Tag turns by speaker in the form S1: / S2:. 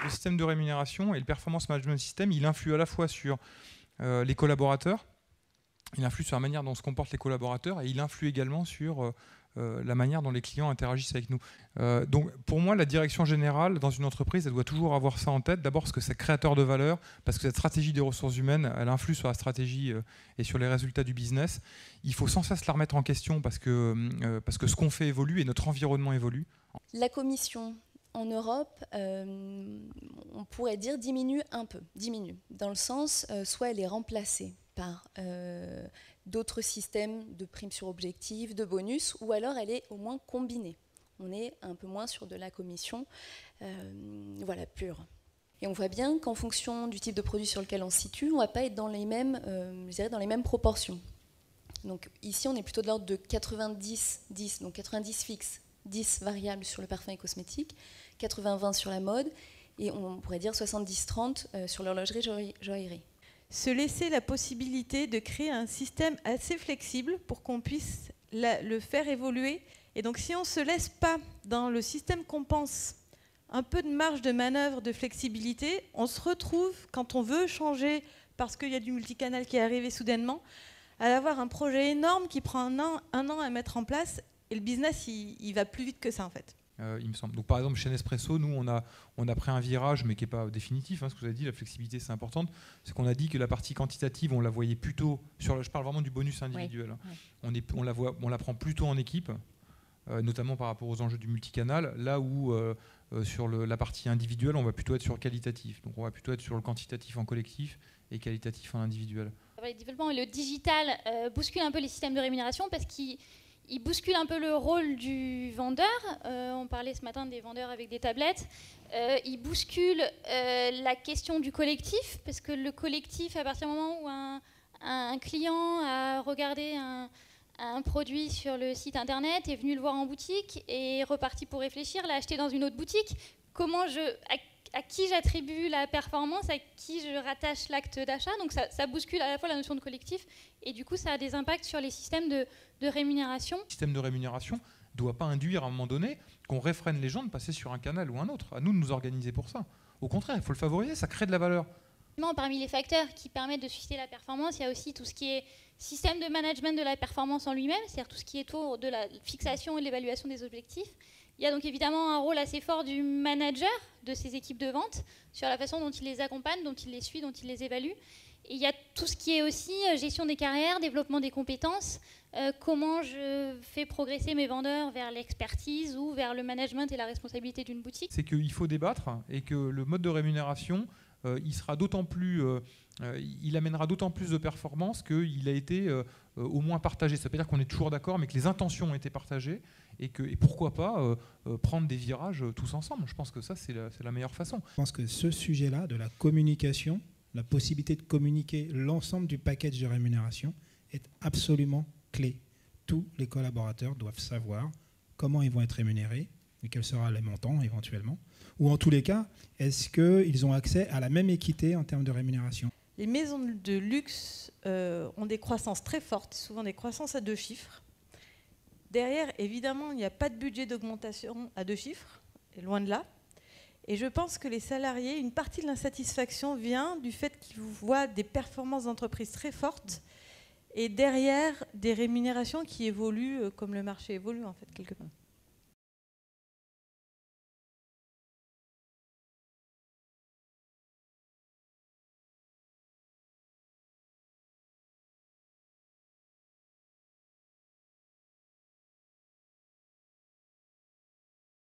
S1: le système de rémunération et le performance management system, il influe à la fois sur les collaborateurs, il influe sur la manière dont se comportent les collaborateurs et il influe également sur la manière dont les clients interagissent avec nous. Donc pour moi, la direction générale dans une entreprise, elle doit toujours avoir ça en tête. D'abord parce que c'est créateur de valeur, parce que cette stratégie des ressources humaines, elle influe sur la stratégie et sur les résultats du business. Il faut sans cesse la remettre en question parce que ce qu'on fait évolue et notre environnement évolue.
S2: La commission en Europe, on pourrait dire diminue un peu, dans le sens, soit elle est remplacée par d'autres systèmes de primes sur objectif, de bonus, ou alors elle est au moins combinée. On est un peu moins sur de la commission pure. Et on voit bien qu'en fonction du type de produit sur lequel on se situe, on ne va pas être dans les mêmes, dans les mêmes proportions. Donc ici, on est plutôt de l'ordre de 90-10, donc 90 fixe, 10 variables sur le parfum et cosmétique, 80-20 sur la mode, et on pourrait dire 70-30 sur l'horlogerie, joaillerie.
S3: Se laisser la possibilité de créer un système assez flexible pour qu'on puisse le faire évoluer. Et donc si on ne se laisse pas dans le système qu'on pense un peu de marge de manœuvre, de flexibilité, on se retrouve, quand on veut changer, parce qu'il y a du multicanal qui est arrivé soudainement, à avoir un projet énorme qui prend un an à mettre en place, et le business, il va plus vite que ça en fait.
S1: Il me semble. Donc, par exemple, chez Nespresso, nous, on a pris un virage, mais qui n'est pas définitif. Ce que vous avez dit, la flexibilité, c'est importante. C'est qu'on a dit que la partie quantitative, on la voyait plutôt sur. Je parle vraiment du bonus individuel. Oui. On la prend plutôt en équipe, notamment par rapport aux enjeux du multicanal. Là où sur la partie individuelle, on va plutôt être sur le qualitatif. Donc, on va plutôt être sur le quantitatif en collectif et qualitatif en individuel.
S4: Le développement et le digital bousculent un peu les systèmes de rémunération parce qu'ils bousculent un peu le rôle du vendeur. On parlait ce matin des vendeurs avec des tablettes. Ils bousculent la question du collectif, parce que le collectif, à partir du moment où un client a regardé un produit sur le site internet, est venu le voir en boutique et est reparti pour réfléchir, l'a acheté dans une autre boutique, à qui j'attribue la performance, à qui je rattache l'acte d'achat. Donc ça bouscule à la fois la notion de collectif et du coup ça a des impacts sur les systèmes de rémunération.
S1: Le système de rémunération ne doit pas induire à un moment donné qu'on réfrène les gens de passer sur un canal ou un autre. À nous de nous organiser pour ça. Au contraire, il faut le favoriser, ça crée de la valeur.
S4: Parmi les facteurs qui permettent de susciter la performance, il y a aussi tout ce qui est système de management de la performance en lui-même, c'est-à-dire tout ce qui est autour de la fixation et de l'évaluation des objectifs. Il y a donc évidemment un rôle assez fort du manager de ces équipes de vente sur la façon dont il les accompagne, dont il les suit, dont il les évalue. Et il y a tout ce qui est aussi gestion des carrières, développement des compétences, comment je fais progresser mes vendeurs vers l'expertise ou vers le management et la responsabilité d'une boutique.
S1: C'est qu'il faut débattre et que le mode de rémunération, il sera d'autant plus, il amènera d'autant plus de performance qu'il a été au moins partagé. Ça ne veut pas dire qu'on est toujours d'accord, mais que les intentions ont été partagées et pourquoi pas prendre des virages tous ensemble. Je pense que ça, c'est la meilleure façon.
S5: Je pense que ce sujet-là, de la communication, la possibilité de communiquer l'ensemble du package de rémunération est absolument clé. Tous les collaborateurs doivent savoir comment ils vont être rémunérés et quel sera le montant éventuellement. Ou en tous les cas, est-ce qu'ils ont accès à la même équité en termes de rémunération?
S3: Les maisons de luxe ont des croissances très fortes, souvent des croissances à 2 chiffres. Derrière, évidemment, il n'y a pas de budget d'augmentation à 2 chiffres, et loin de là. Et je pense que les salariés, une partie de l'insatisfaction vient du fait qu'ils voient des performances d'entreprise très fortes et derrière des rémunérations qui évoluent comme le marché évolue en fait quelque part.